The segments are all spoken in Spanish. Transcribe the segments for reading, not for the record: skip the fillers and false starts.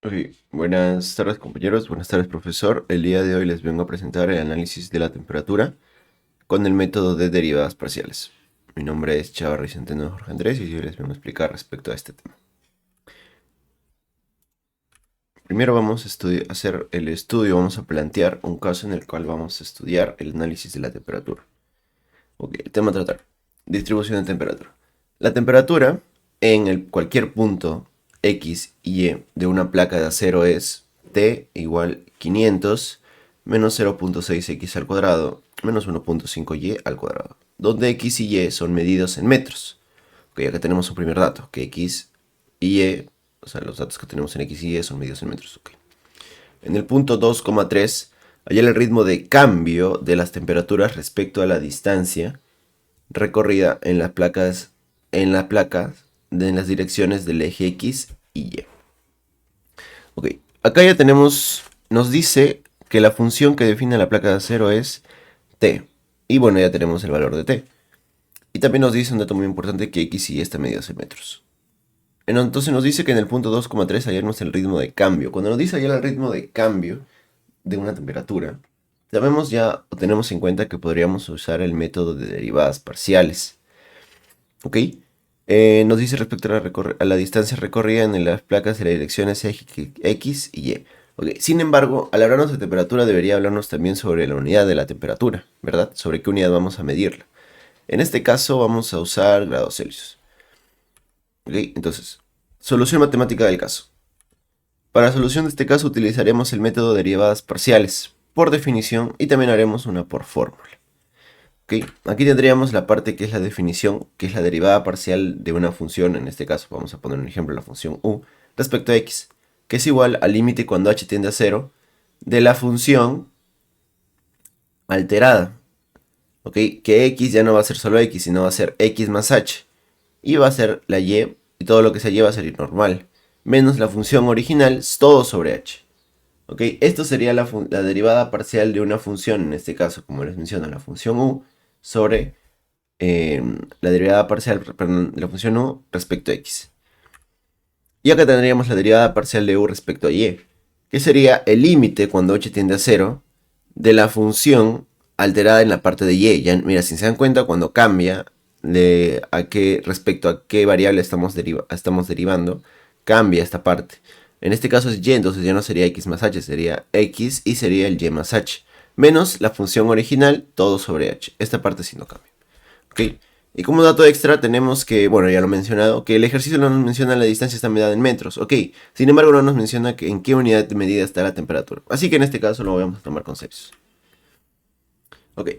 Ok, buenas tardes compañeros, buenas tardes profesor. El día de hoy les vengo a presentar el análisis de la temperatura con el método de derivadas parciales. Mi nombre es Chavarri Centeno Jorge Andrés y yo les vengo a explicar respecto a este tema. Primero vamos a hacer el estudio, vamos a plantear un caso en el cual vamos a estudiar el análisis de la temperatura. Ok, el tema a tratar, distribución de temperatura. La temperatura en cualquier punto X y Y de una placa de acero es T igual 500 menos 0.6x al cuadrado menos 1.5y al cuadrado, donde X y Y son medidos en metros. Ok, acá tenemos un primer dato, que X y Y, o sea, los datos que tenemos en X y Y son medidos en metros. Ok. En el punto 2,3, hallar el ritmo de cambio de las temperaturas respecto a la distancia recorrida en las direcciones del eje X y Y. Ok, acá ya tenemos, nos dice que la función que define la placa de acero es t. Y bueno, ya tenemos el valor de t. Y también nos dice un dato muy importante que x y y está medidos en metros. Entonces nos dice que en el punto 2,3 hallarnos el ritmo de cambio. Cuando nos dice hallar el ritmo de cambio de una temperatura, sabemos ya o tenemos en cuenta que podríamos usar el método de derivadas parciales. ¿Ok? Nos dice respecto a la distancia recorrida en las placas de las direcciones X y Y. Ok, sin embargo, al hablarnos de temperatura debería hablarnos también sobre la unidad de la temperatura, ¿verdad? Sobre qué unidad vamos a medirla. En este caso vamos a usar grados Celsius. Ok, entonces, solución matemática del caso. Para la solución de este caso utilizaremos el método de derivadas parciales, por definición, y también haremos una por fórmula. Okay. Aquí tendríamos la parte que es la definición, que es la derivada parcial de una función, en este caso vamos a poner un ejemplo, la función u, respecto a x, que es igual al límite cuando h tiende a 0 de la función alterada. ¿Okay? Que x ya no va a ser solo x, sino va a ser x más h, y va a ser la y, y todo lo que se lleva a ser normal, menos la función original, todo sobre h. ¿Okay? Esto sería la derivada parcial de una función, en este caso, como les menciono, la función u, sobre la derivada parcial, perdón, de la función u respecto a x. Y acá tendríamos la derivada parcial de u respecto a y, que sería el límite cuando h tiende a 0 de la función alterada en la parte de y. Ya, mira, si se dan cuenta, cuando cambia respecto a qué variable estamos derivando, cambia esta parte. En este caso es y, entonces ya no sería x más h, sería x y sería el y más h. Menos la función original, todo sobre h. Esta parte sí no cambia. ¿Ok? Y como dato extra tenemos que, bueno, ya lo he mencionado, que el ejercicio no nos menciona la distancia está medida en metros, ok. Sin embargo, no nos menciona en qué unidad de medida está la temperatura. Así que en este caso lo vamos a tomar con Celsius. Ok,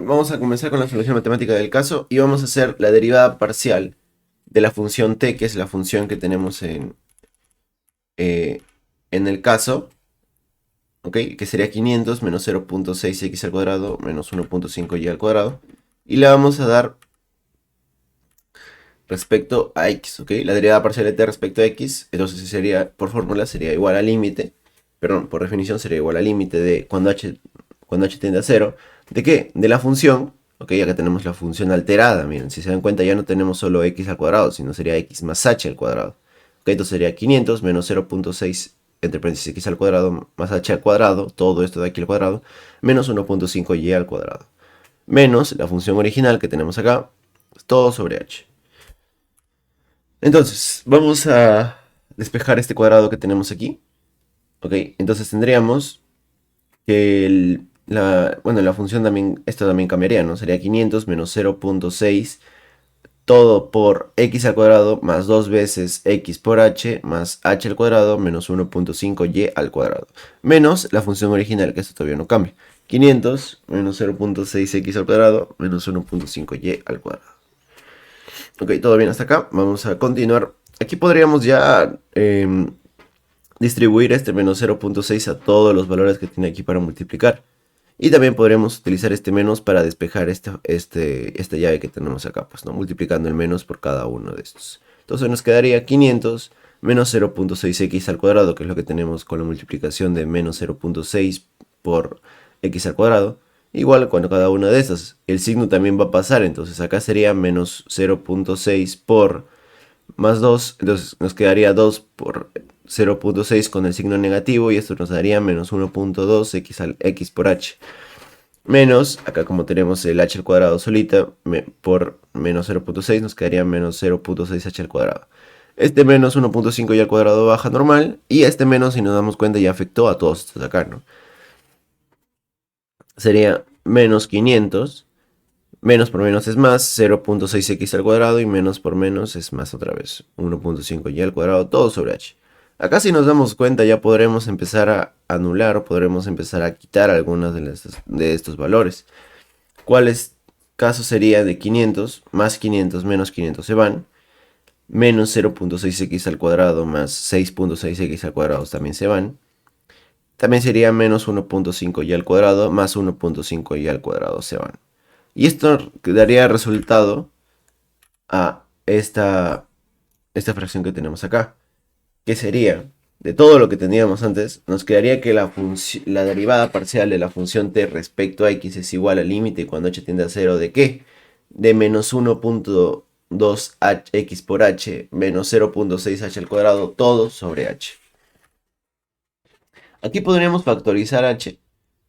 vamos a comenzar con la solución matemática del caso y vamos a hacer la derivada parcial de la función t, que es la función que tenemos en el caso, ok, que sería 500 menos 0.6x al cuadrado menos 1.5y al cuadrado. Y le vamos a dar respecto a x, ¿ok? La derivada parcial de t respecto a x, entonces sería, por fórmula, sería igual al límite, perdón, por definición sería igual al límite de cuando h tiende a 0, ¿de qué? De la función, ¿ok? Acá tenemos la función alterada, miren, si se dan cuenta ya no tenemos solo x al cuadrado, sino sería x más h al cuadrado, ¿ok? Entonces sería 500 menos 0.6 entre paréntesis x al cuadrado más h al cuadrado, todo esto de aquí al cuadrado, menos 1.5y al cuadrado, menos la función original que tenemos acá, todo sobre h. Entonces, vamos a despejar este cuadrado que tenemos aquí. Ok, entonces tendríamos que bueno, la función también, esto también cambiaría, ¿no? Sería 500 menos 0.6, todo por x al cuadrado más 2 veces x por h más h al cuadrado menos 1.5y al cuadrado. Menos la función original, que esto todavía no cambia. 500 menos 0.6x al cuadrado menos 1.5y al cuadrado. Ok, todo bien hasta acá. Vamos a continuar. Aquí podríamos ya distribuir este menos 0.6 a todos los valores que tiene aquí para multiplicar. Y también podríamos utilizar este menos para despejar esta llave que tenemos acá, pues, ¿no? Multiplicando el menos por cada uno de estos. Entonces nos quedaría 500 menos 0.6x al cuadrado, que es lo que tenemos con la multiplicación de menos 0.6 por x al cuadrado. Igual cuando cada una de estas, el signo también va a pasar, entonces acá sería menos 0.6 por más 2, entonces nos quedaría 2 por 0.6 con el signo negativo y esto nos daría menos 1.2 x por h. Menos, acá como tenemos el h al cuadrado solita, por menos 0.6 nos quedaría menos 0.6h al cuadrado. Este menos 1.5 y al cuadrado baja normal, y este menos, si nos damos cuenta, ya afectó a todos estos de acá, ¿no? Sería menos 500, menos por menos es más, 0.6x al cuadrado, y menos por menos es más otra vez, 1.5y al cuadrado, todo sobre h. Acá si nos damos cuenta ya podremos empezar a anular o podremos empezar a quitar algunos de estos valores. ¿Cuáles casos sería de 500? Más 500 menos 500 se van. Menos 0.6x al cuadrado más 6.6x al cuadrado también se van. También sería menos 1.5y al cuadrado más 1.5y al cuadrado se van. Y esto daría resultado a esta fracción que tenemos acá. Que sería, de todo lo que teníamos antes, nos quedaría que la derivada parcial de la función t respecto a x es igual al límite cuando h tiende a 0 de ¿qué? De menos 1.2x por h menos 0.6h al cuadrado, todo sobre h. Aquí podríamos factorizar h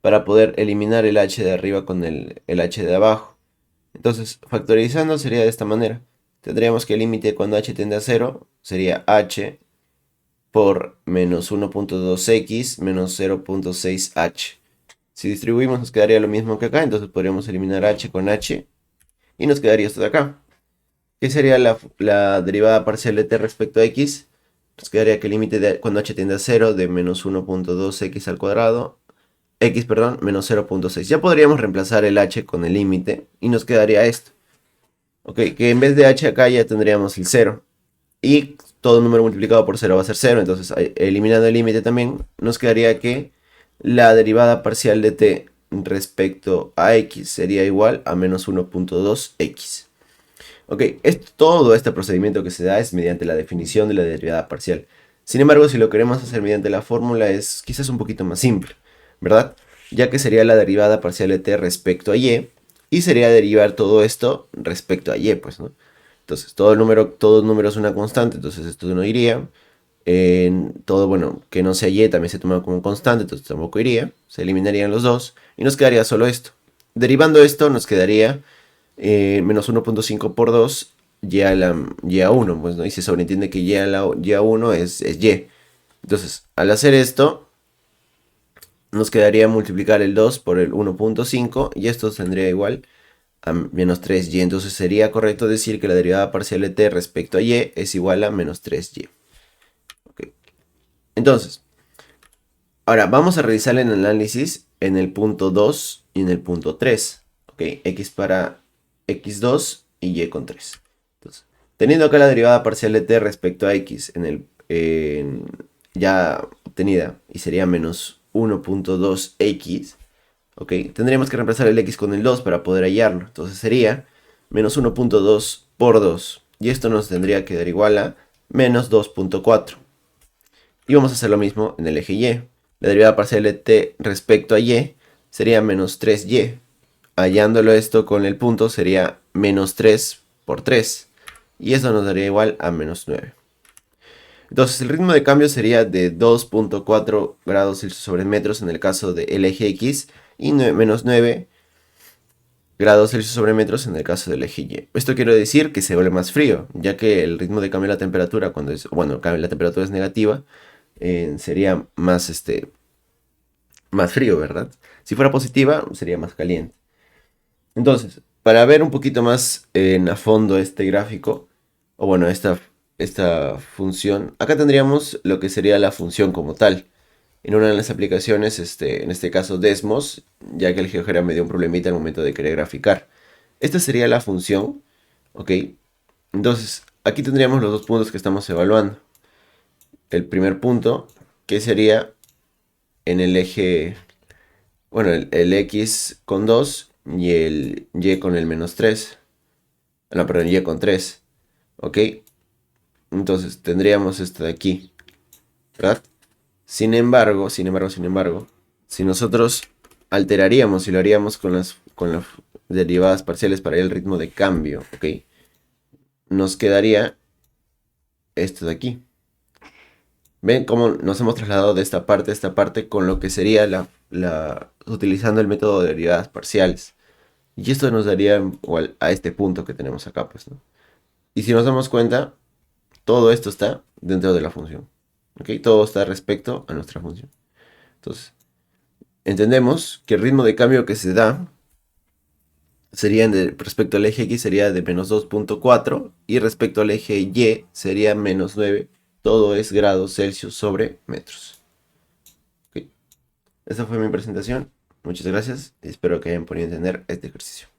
para poder eliminar el h de arriba con el h de abajo. Entonces, factorizando sería de esta manera. Tendríamos que el límite cuando h tiende a 0 sería h por menos 1.2x menos 0.6h. Si distribuimos nos quedaría lo mismo que acá, entonces podríamos eliminar h con h y nos quedaría esto de acá. ¿Qué sería la derivada parcial de t respecto a x? Nos quedaría que el límite cuando h tiende a 0 de menos 1.2x al cuadrado, x, perdón, menos 0.6. Ya podríamos reemplazar el h con el límite y nos quedaría esto. Ok, que en vez de h acá ya tendríamos el 0. Y todo número multiplicado por 0 va a ser 0. Entonces, eliminando el límite también, nos quedaría que la derivada parcial de t respecto a x sería igual a menos 1.2x. Ok, todo este procedimiento que se da es mediante la definición de la derivada parcial. Sin embargo, si lo queremos hacer mediante la fórmula es quizás un poquito más simple, ¿verdad? Ya que sería la derivada parcial de t respecto a y, y sería derivar todo esto respecto a y, pues, ¿no? Entonces, todo número es una constante, entonces esto no iría. Todo, bueno, que no sea y también se toma como constante, entonces tampoco iría. Se eliminarían los dos y nos quedaría solo esto. Derivando esto nos quedaría menos 1.5 por 2 y a 1, pues, ¿no? Y se sobreentiende que y a 1 es y. Entonces, al hacer esto, nos quedaría multiplicar el 2 por el 1.5 y esto tendría igual a menos 3y. Entonces sería correcto decir que la derivada parcial de t respecto a y es igual a menos 3y. Okay. Entonces, ahora vamos a realizar el análisis en el punto 2 y en el punto 3. Okay. X para x2 y y con 3. Entonces, teniendo acá la derivada parcial de t respecto a x ya obtenida y sería menos 1.2x. Ok, tendríamos que reemplazar el x con el 2 para poder hallarlo. Entonces sería menos 1.2 por 2. Y esto nos tendría que dar igual a menos 2.4. Y vamos a hacer lo mismo en el eje y. La derivada parcial de t respecto a y sería menos 3y. Hallándolo esto con el punto sería menos 3 por 3. Y eso nos daría igual a menos 9. Entonces el ritmo de cambio sería de 2.4 grados Celsius sobre metros en el caso del eje X y menos 9 grados Celsius sobre metros en el caso del eje Y. Esto quiere decir que se vuelve más frío, ya que el ritmo de cambio de la temperatura, cuando la temperatura es negativa, sería más frío, ¿verdad? Si fuera positiva, sería más caliente. Entonces, para ver un poquito más a fondo este gráfico, o bueno, esta función, acá tendríamos lo que sería la función como tal. En una de las aplicaciones, en este caso Desmos, ya que el GeoGebra me dio un problemita al momento de querer graficar. Esta sería la función, ¿ok? Entonces, aquí tendríamos los dos puntos que estamos evaluando. El primer punto, que sería en el eje, bueno, el X con 2 y el Y con el menos 3. No, perdón, Y con 3, ¿ok? Entonces, tendríamos esto de aquí, ¿verdad? Sin embargo, si nosotros alteraríamos y lo haríamos con las derivadas parciales para el ritmo de cambio, ¿ok? Nos quedaría esto de aquí, ¿Ven cómo nos hemos trasladado de esta parte a esta parte con lo que sería utilizando el método de derivadas parciales? Y esto nos daría igual a este punto que tenemos acá, pues, ¿no? Y si nos damos cuenta, todo esto está dentro de la función. ¿Ok? Todo está respecto a nuestra función. Entonces, entendemos que el ritmo de cambio que se da respecto al eje X sería de menos 2,4 y respecto al eje Y sería menos 9. Todo es grados Celsius sobre metros. ¿Ok? Esa fue mi presentación. Muchas gracias y espero que hayan podido entender este ejercicio.